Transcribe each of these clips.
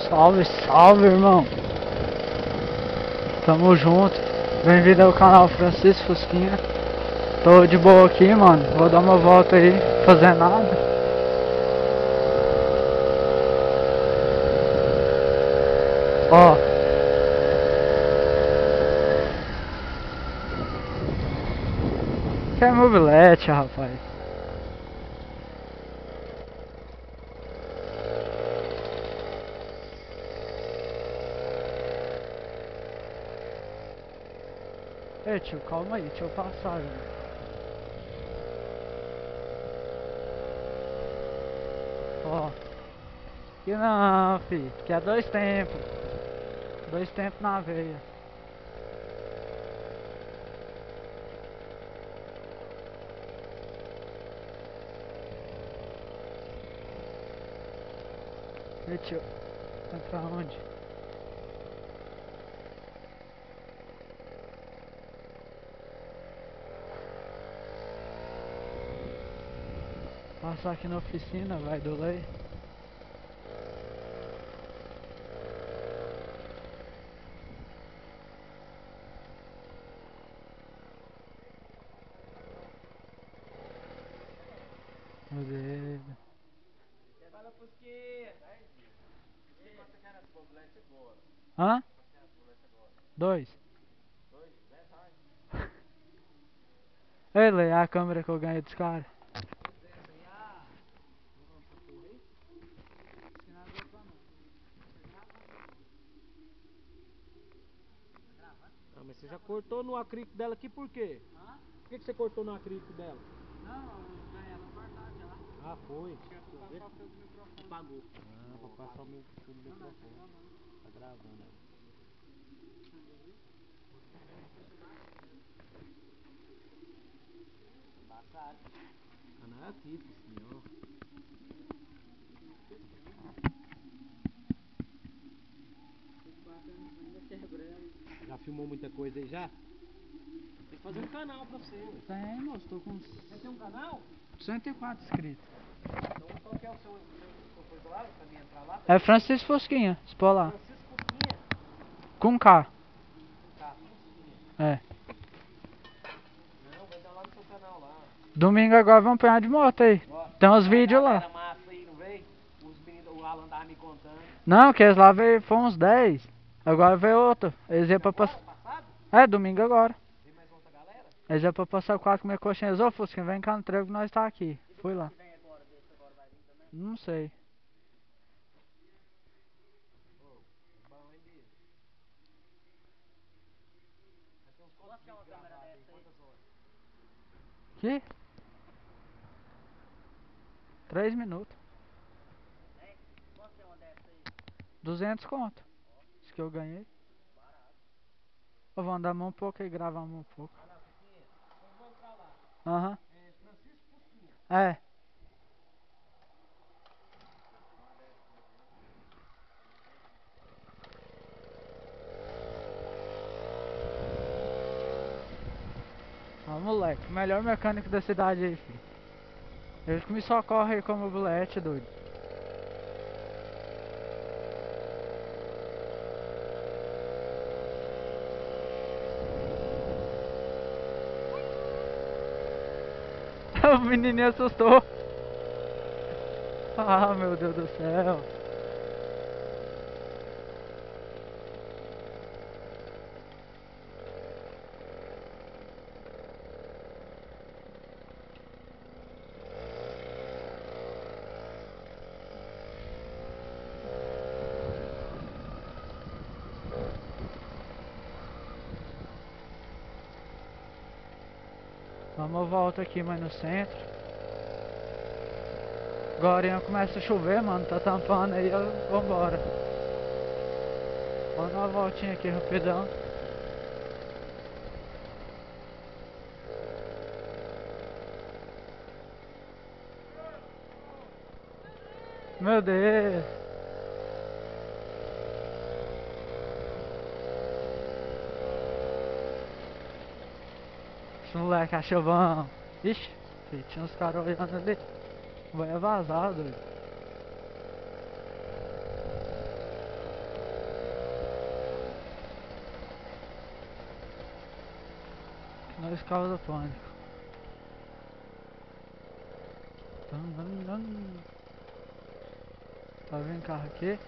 Salve, salve, irmão. Tamo junto. Bem-vindo ao canal Francisco Fusquinha. Tô de boa aqui, mano. Vou dar uma volta aí, fazer nada. Ó. Que é mobilete, rapaz. Ei, tio, calma aí, deixa eu passar, velho. Ó. Que não, fi. Que é dois tempos. Dois tempos na veia. Ei, tio. Vai pra onde? Passar aqui na oficina, vai, do lei. Meu Deus. Fala Fusquinha. Hã? Dois. Ei, Lê, a câmera que eu ganhei dos caras. Ah, mas você já cortou no acrílico dela aqui por quê? Hã? Por que você cortou no acrílico dela? Não, eu ganhei ela cortada já. Ah, foi. Tinha que passar o fio do microfone. Apagou. Ah, pra passar o meu fio do microfone. Tá gravando aí. Embaçado. Canal aqui, Fusquinha, ó. Já filmou muita coisa aí já? Tem que fazer um canal pra você. Tem, moço, tô com Você tem um canal? 104 inscritos. Então qual que é o seu coisa lá pra mim entrar lá? É Francisco Fusquinha, se pôr lá. Francisco Fusquinha? Com K. Tá, Fusquinha. É. Não, vai dar lá no seu canal lá. Domingo agora vamos pegar de moto aí. Ó, Tem uns vídeos lá. galera massa aí, não veio? Os meninos, o Alan tava me contando. Não, que eles lá veio, foi uns 10. Agora veio outro. Eles iam pra passar. Passado? É, domingo agora. Veio mais outra galera? Eles iam pra passar o quarto comer coxinhas. Ô, Fusquinha, vem cá no trevo que nós tá aqui. Fui lá. Vem agora, desse agora vai vir também. Não sei. Bom, hein, bicho? Vai ter uns quantos vídeos gravados aí? Quantas horas? Que? 3 minutos. Quanto é uma dessa aí? 200 conto. Isso que eu ganhei. Eu vou andar mão um pouco e gravar mão um pouco. Vai lá, Fusquinha. Então vamos pra lá. Aham. É Francisco Fusquinha. É. Ó, moleque, o melhor mecânico da cidade aí, filho. Ele que me socorre aí com a mobilete, doido. O menininho assustou. Ah, meu Deus do céu. Dá uma volta aqui mais no centro. Agora começa a chover, mano. Tá tampando aí, vambora. Vamos dar uma voltinha aqui rapidão. Meu Deus. Esse moleque achou bom. Ixi, filho, tinha uns caras olhando ali. Vai vazar, doido. Nós causa pânico. Tá vendo carro aqui?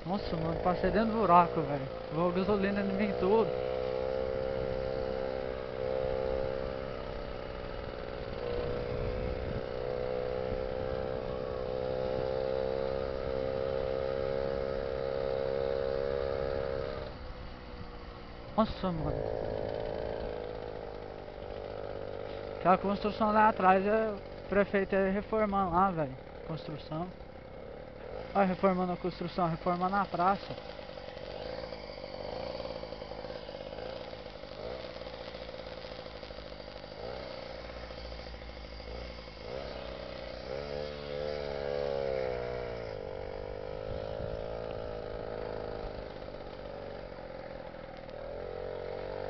Nossa, mano, passei dentro do buraco, velho. Vou gasolina em mim tudo. Nossa, mano. Aquela construção lá atrás, o prefeito ia reformando lá, velho. Construção. Olha, reformando a construção, reformando a praça.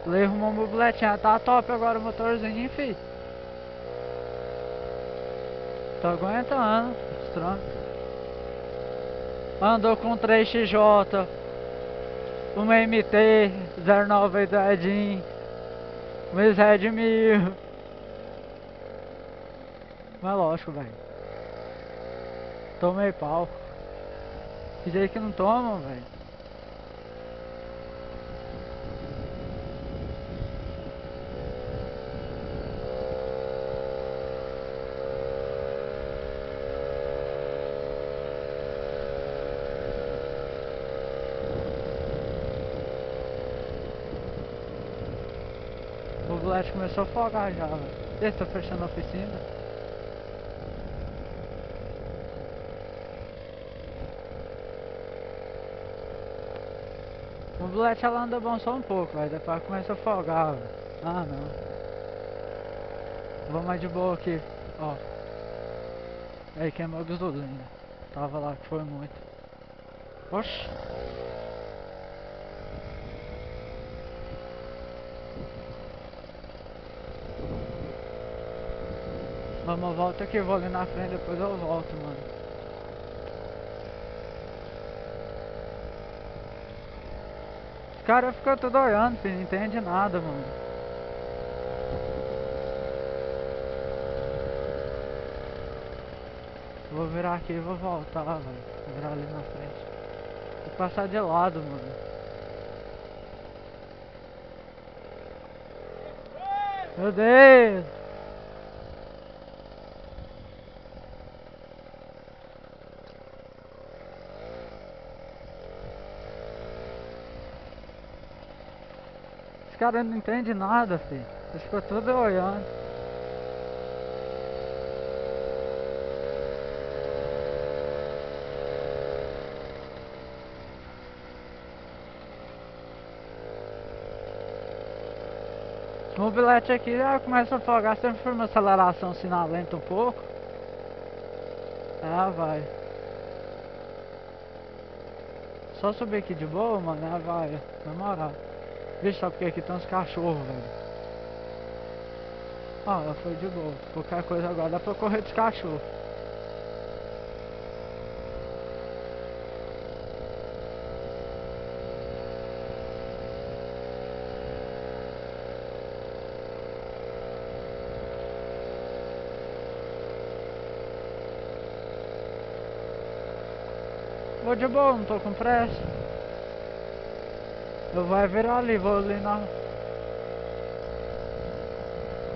Lei arrumou uma mobiletinha, tá top agora o motorzinho, fi. Tô aguentando os trancos. Andou com 3XJ, uma MT 09 Edin, uma Zed 1000. Mas lógico, velho. Tomei pau. Que jeito que não tomam, velho. O mobilete começou a afogar já, velho. Esse tá fechando a oficina. O mobilete ela anda bom só um pouco, velho. Depois começa a afogar, velho. Ah, não. Vou mais de boa aqui, ó. Aí queimou a gasolina. Tava lá que foi muito. Oxi. Vamos, volta aqui, vou ali na frente, depois eu volto, mano. Os caras ficam tudo olhando, filho, não entende nada, mano. Vou virar aqui e vou voltar, velho. Vou virar ali na frente. Vou passar de lado, mano. Meu Deus! Os caras não entendem nada, filho. Eles ficam tudo olhando. O mobilete aqui já começa a afogar, sempre for uma aceleração sinalenta um pouco. Ah, vai. Só subir aqui de boa, mano, ah, vai. Na moral. Vixe, só porque aqui tem uns cachorros, velho. Ó, foi de boa. Qualquer coisa agora dá pra correr dos cachorros. Vou de boa, não tô com pressa. Eu vou virar ali, vou ali na...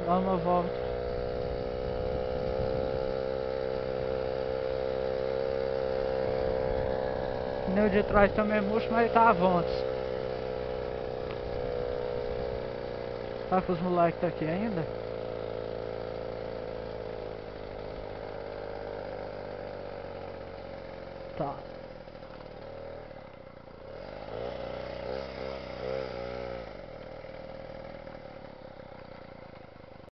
Dá uma volta. O pneu de trás também murcho, mas tá avante. Será que os moleques tá aqui ainda? Tá.